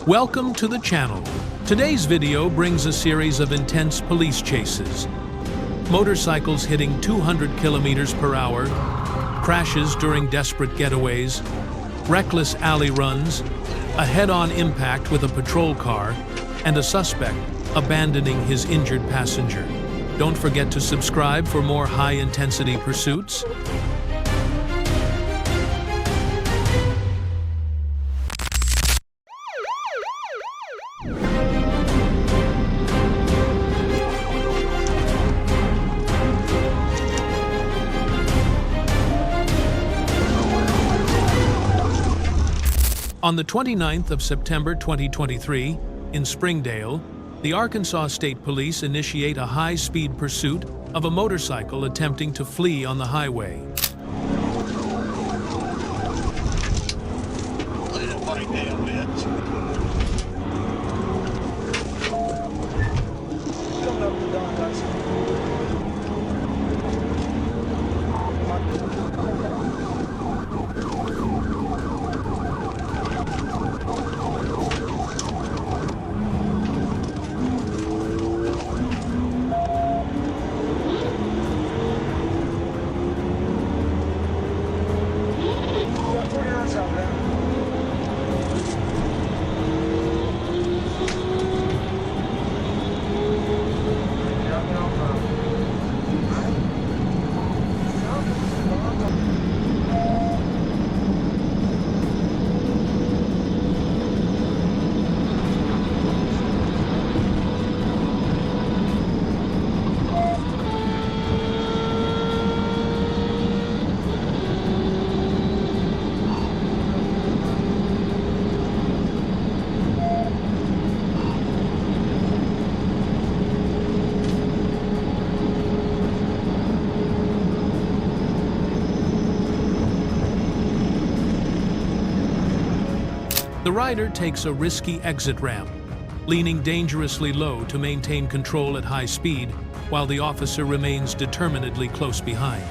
Welcome to the channel. Today's video brings a series of intense police chases. Motorcycles hitting 200 kilometers per hour, crashes during desperate getaways, reckless alley runs, a head-on impact with a patrol car, and a suspect abandoning his injured passenger. Don't forget to subscribe for more high-intensity pursuits. On the 29th of September 2023, in Springdale, the Arkansas State Police initiate a high-speed pursuit of a motorcycle attempting to flee on the highway. The rider takes a risky exit ramp, leaning dangerously low to maintain control at high speed, while the officer remains determinedly close behind.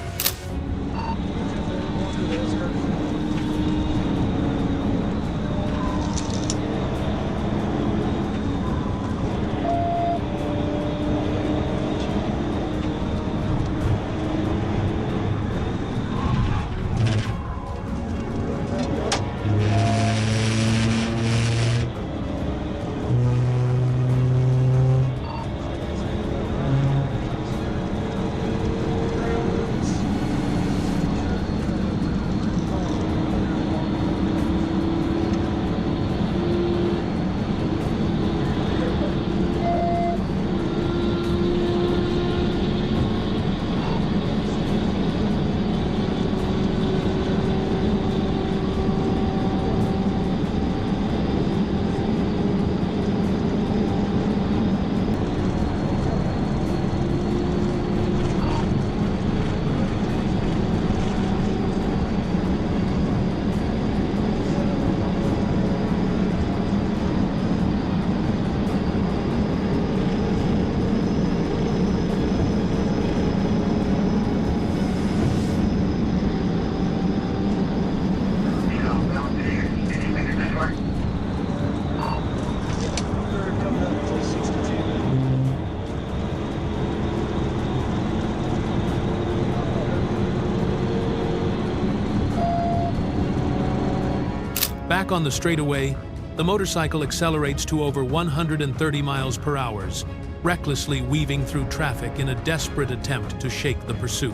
Back on the straightaway, the motorcycle accelerates to over 130 miles per hour, recklessly weaving through traffic in a desperate attempt to shake the pursuit.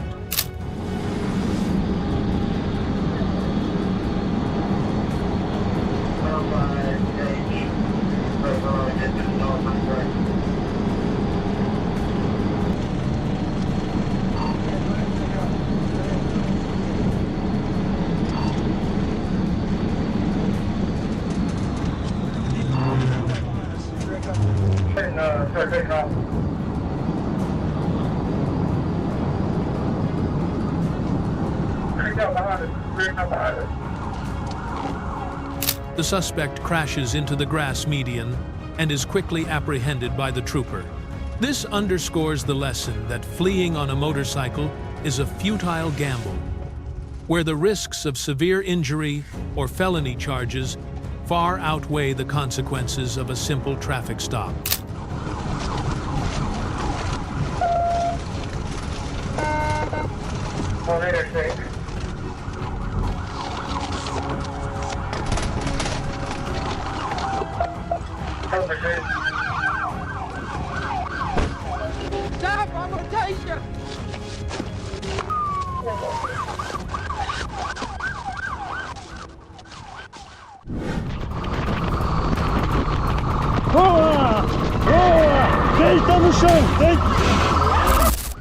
The suspect crashes into the grass median and is quickly apprehended by the trooper. This underscores the lesson that fleeing on a motorcycle is a futile gamble, where the risks of severe injury or felony charges far outweigh the consequences of a simple traffic stop. Stop! I'm gonna take you!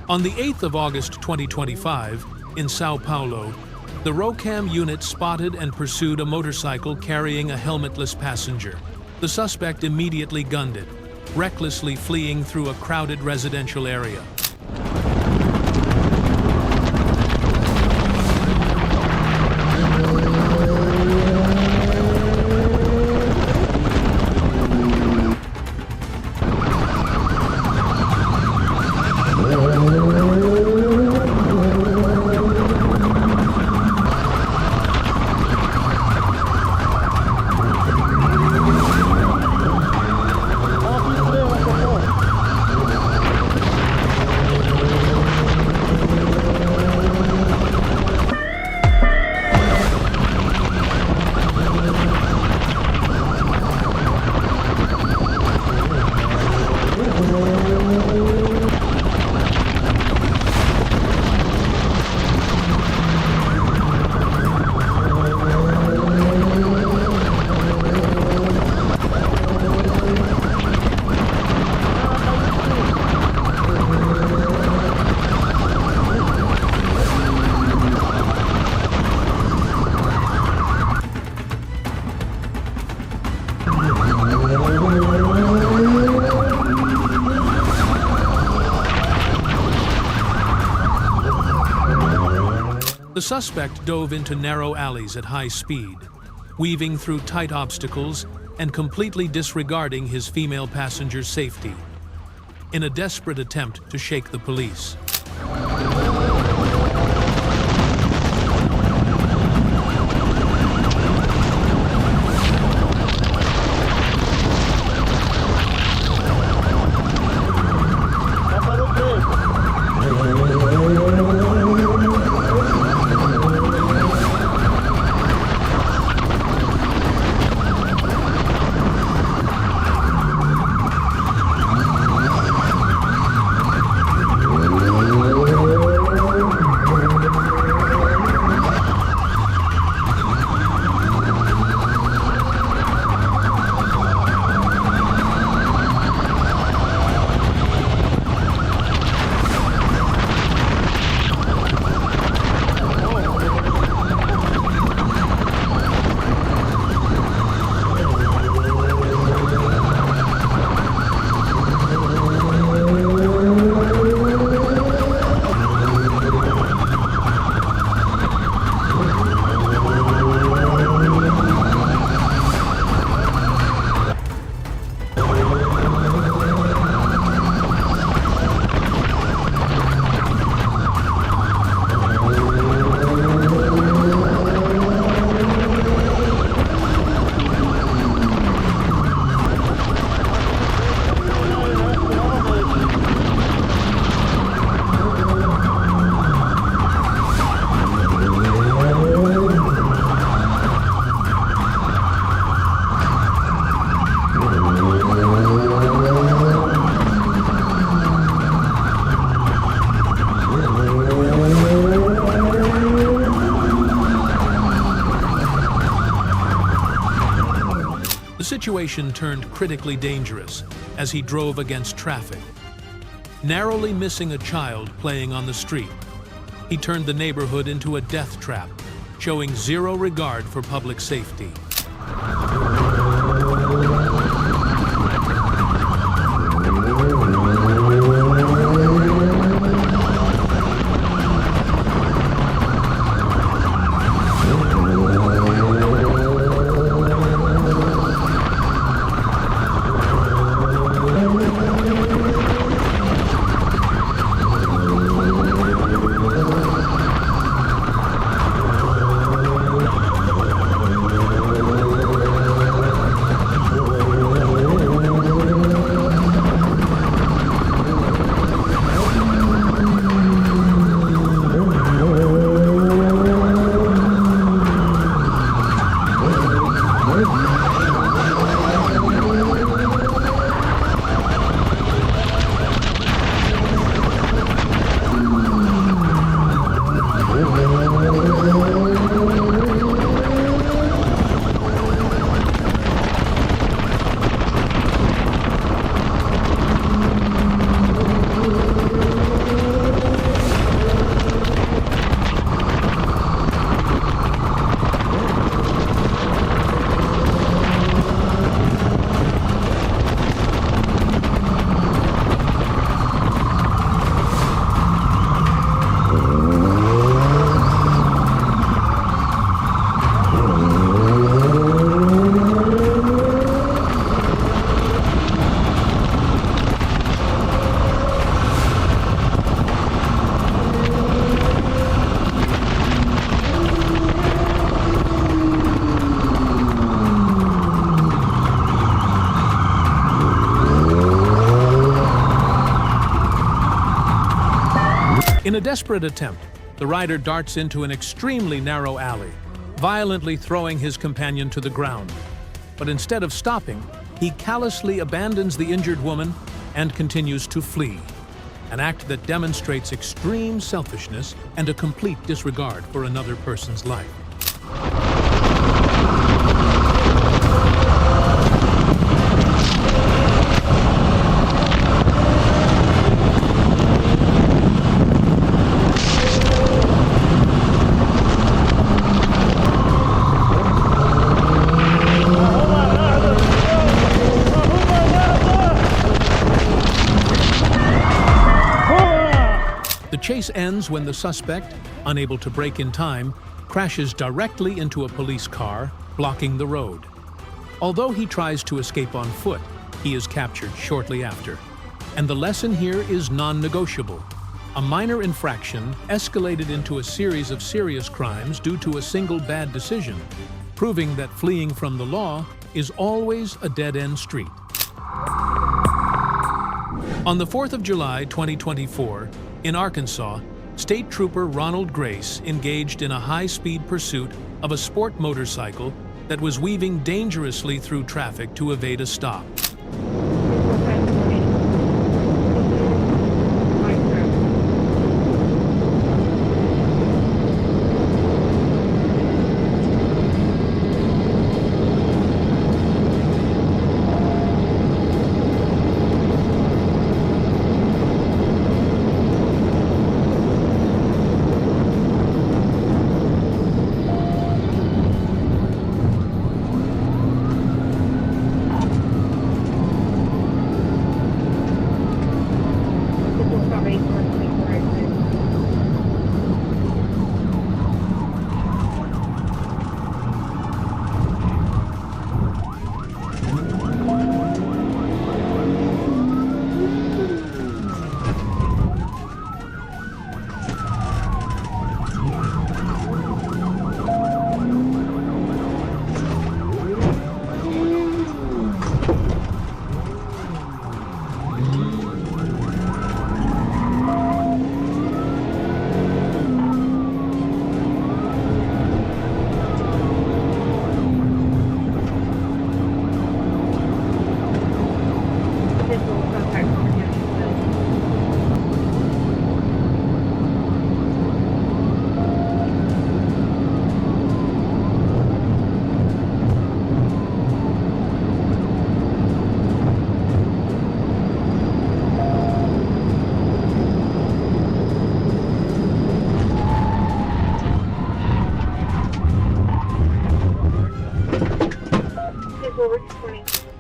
On the 8th of August 2025, in Sao Paulo, the ROCAM unit spotted and pursued a motorcycle carrying a helmetless passenger. The suspect immediately gunned it, recklessly fleeing through a crowded residential area. The suspect dove into narrow alleys at high speed, weaving through tight obstacles and completely disregarding his female passenger's safety, in a desperate attempt to shake the police. The situation turned critically dangerous as he drove against traffic. Narrowly missing a child playing on the street, he turned the neighborhood into a death trap, showing zero regard for public safety. In a desperate attempt, the rider darts into an extremely narrow alley, violently throwing his companion to the ground. But instead of stopping, he callously abandons the injured woman and continues to flee, an act that demonstrates extreme selfishness and a complete disregard for another person's life. The chase ends when the suspect, unable to brake in time, crashes directly into a police car, blocking the road. Although he tries to escape on foot, he is captured shortly after. And the lesson here is non-negotiable. A minor infraction escalated into a series of serious crimes due to a single bad decision, proving that fleeing from the law is always a dead-end street. On the 4th of July, 2024, in Arkansas, State Trooper Ronald Grace engaged in a high-speed pursuit of a sport motorcycle that was weaving dangerously through traffic to evade a stop.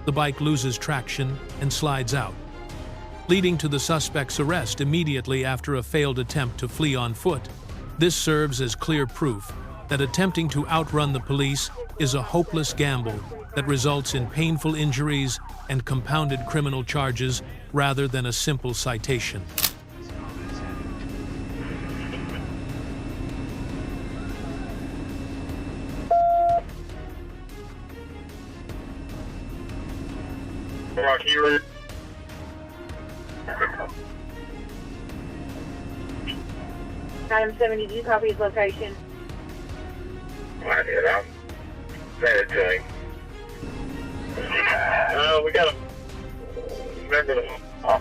The bike loses traction and slides out, leading to the suspect's arrest immediately after a failed attempt to flee on foot. This serves as clear proof that attempting to outrun the police is a hopeless gamble that results in painful injuries and compounded criminal charges rather than a simple citation. Here. 70, do you copy his location? I did. I'm headed to him. We got to remember the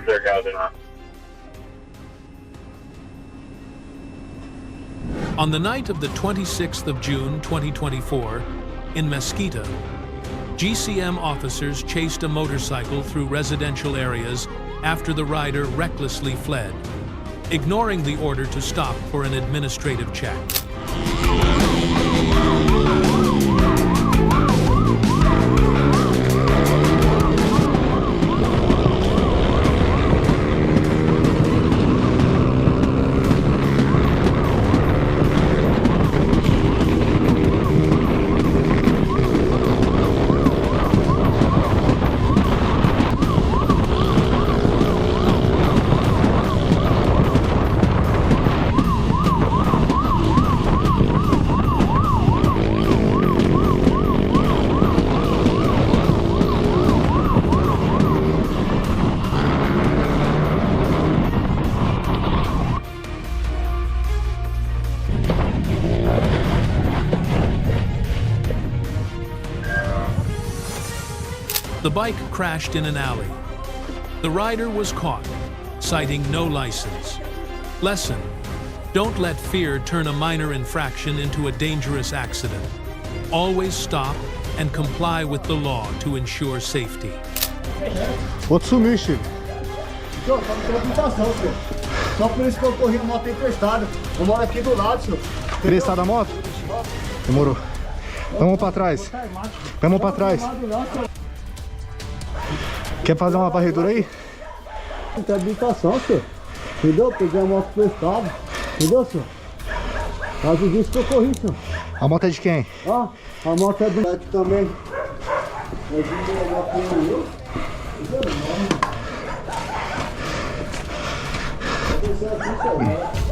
their guys in on. On the night of the 26th of June, 2024, in Mesquite, GCM officers chased a motorcycle through residential areas after the rider recklessly fled, ignoring the order to stop for an administrative check. The bike crashed in an alley. The rider was caught, citing no license. Lesson: don't let fear turn a minor infraction into a dangerous accident. Always stop and comply with the law to ensure safety. Outro sumiu, Chico. Senhor, só não tem habilitação, senhor. Só por isso que eu corri a moto emprestada. Eu moro aqui do lado, senhor. Emprestado a moto? Demorou. Vamos pra trás. Vamos pra trás. Quer fazer uma varredura aí? Não tem habilitação, senhor. Entendeu? Peguei a moto emprestada. Entendeu, senhor? Caso disso que eu corri, senhor. A moto é de quem? Ó, a moto é do aqui também. É de meu. Entendeu? Não. Vou descer aqui, senhor.